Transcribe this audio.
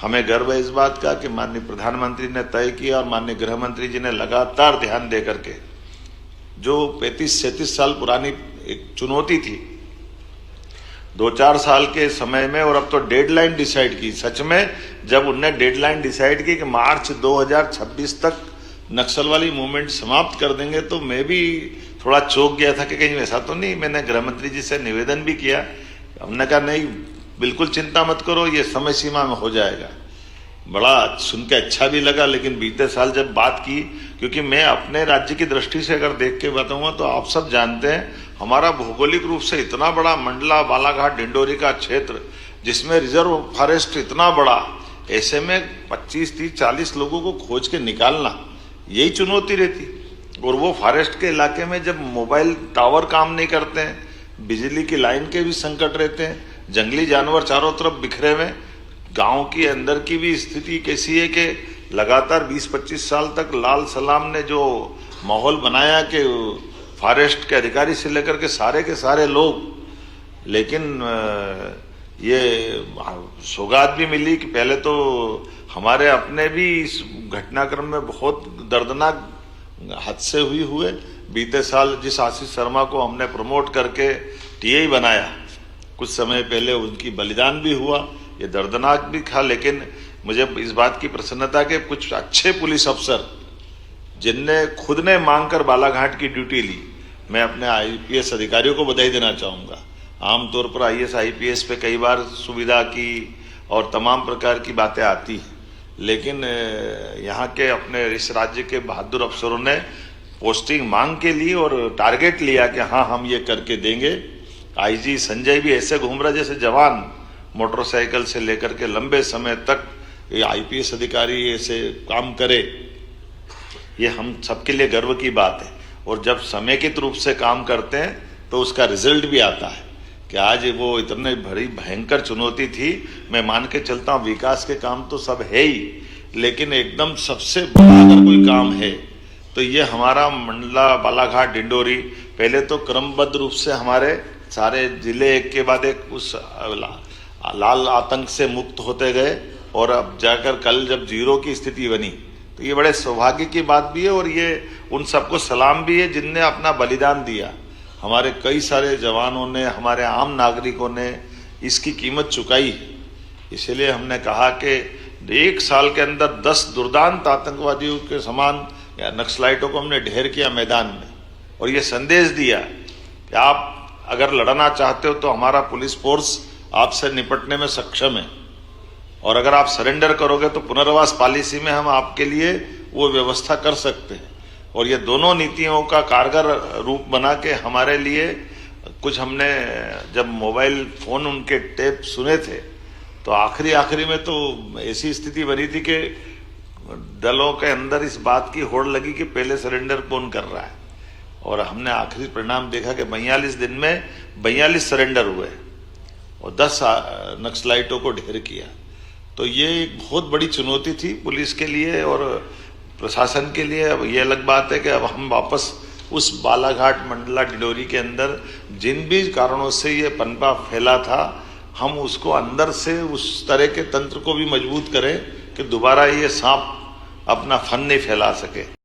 हमें गर्व है इस बात का कि माननीय प्रधानमंत्री ने तय किया और माननीय गृह मंत्री जी ने लगातार ध्यान दे करके जो 35-37 साल पुरानी एक चुनौती थी 2-4 साल के समय में, और अब तो डेडलाइन डिसाइड की। सच में जब उनने डेडलाइन डिसाइड की कि मार्च 2026 तक नक्सल वाली मूवमेंट समाप्त कर देंगे, तो मैं भी थोड़ा चौंक गया था कि कहीं ऐसा तो नहीं। मैंने गृह मंत्री जी से निवेदन भी किया, हमने कहा नहीं बिल्कुल चिंता मत करो, ये समय सीमा में हो जाएगा। बड़ा सुन के अच्छा भी लगा। लेकिन बीते साल जब बात की, क्योंकि मैं अपने राज्य की दृष्टि से अगर देख के बताऊंगा तो आप सब जानते हैं हमारा भौगोलिक रूप से इतना बड़ा मंडला बालाघाट डिंडोरी का क्षेत्र, जिसमें रिजर्व फॉरेस्ट इतना बड़ा, ऐसे में 25-30-40 लोगों को खोज के निकालना यही चुनौती रहती। और वो फॉरेस्ट के इलाके में जब मोबाइल टावर काम नहीं करते हैं, बिजली की लाइन के भी संकट रहते हैं, जंगली जानवर चारों तरफ बिखरे हुए, गांव की अंदर की भी स्थिति कैसी है कि लगातार 20-25 साल तक लाल सलाम ने जो माहौल बनाया कि फॉरेस्ट के अधिकारी से लेकर के सारे लोग, लेकिन ये सौगात भी मिली कि पहले तो हमारे अपने भी इस घटनाक्रम में बहुत दर्दनाक हादसे हुए। बीते साल जिस आशीष शर्मा को हमने प्रमोट करके टीआई बनाया, कुछ समय पहले उनकी बलिदान भी हुआ, ये दर्दनाक भी था। लेकिन मुझे इस बात की प्रसन्नता के कुछ अच्छे पुलिस अफसर जिनने खुद ने मांगकर बालाघाट की ड्यूटी ली, मैं अपने आईपीएस अधिकारियों को बधाई देना चाहूंगा। आमतौर पर आईएएस आईपीएस पे कई बार सुविधा की और तमाम प्रकार की बातें आती हैं, लेकिन यहाँ के अपने इस राज्य के बहादुर अफसरों ने पोस्टिंग मांग के लिए और टारगेट लिया कि हाँ हम ये करके देंगे। आईजी संजय भी ऐसे घूम रहा जैसे जवान, मोटरसाइकिल से लेकर के लंबे समय तक ये आईपीएस अधिकारी ऐसे काम करे, ये हम सबके लिए गर्व की बात है। और जब समेकित रूप से काम करते हैं तो उसका रिजल्ट भी आता है कि आज वो इतने बड़ी भयंकर चुनौती थी। मैं मान के चलता हूँ विकास के काम तो सब है ही, लेकिन एकदम सबसे बड़ा अगर कोई काम है तो ये हमारा मंडला बालाघाट डिंडोरी, पहले तो क्रमबद्ध रूप से हमारे सारे जिले एक के बाद एक उस लाल आतंक से मुक्त होते गए, और अब जाकर कल जब जीरो की स्थिति बनी तो ये बड़े सौभाग्य की बात भी है। और ये उन सबको सलाम भी है जिनने अपना बलिदान दिया। हमारे कई सारे जवानों ने, हमारे आम नागरिकों ने इसकी कीमत चुकाई है। इसलिए हमने कहा कि 1 साल के अंदर 10 दुर्दांत आतंकवादियों के समान या नक्सलाइटों को हमने ढेर किया मैदान में, और ये संदेश दिया कि आप अगर लड़ना चाहते हो तो हमारा पुलिस फोर्स आपसे निपटने में सक्षम है, और अगर आप सरेंडर करोगे तो पुनर्वास पॉलिसी में हम आपके लिए वो व्यवस्था कर सकते हैं। और ये दोनों नीतियों का कारगर रूप बना के हमारे लिए कुछ हमने जब मोबाइल फोन उनके टेप सुने थे तो आखिरी में तो ऐसी स्थिति बनी थी कि दलों के अंदर इस बात की होड़ लगी कि पहले सरेंडर कौन कर रहा है। और हमने आखिरी परिणाम देखा कि 42 दिन में 42 सरेंडर हुए और 10 नक्सलाइटों को ढेर किया। तो ये एक बहुत बड़ी चुनौती थी पुलिस के लिए और प्रशासन के लिए। अब ये अलग बात है कि अब हम वापस उस बालाघाट मंडला डिंडोरी के अंदर जिन भी कारणों से ये पनपा फैला था, हम उसको अंदर से उस तरह के तंत्र को भी मजबूत करें कि दोबारा ये सांप अपना फन नहीं फैला सके।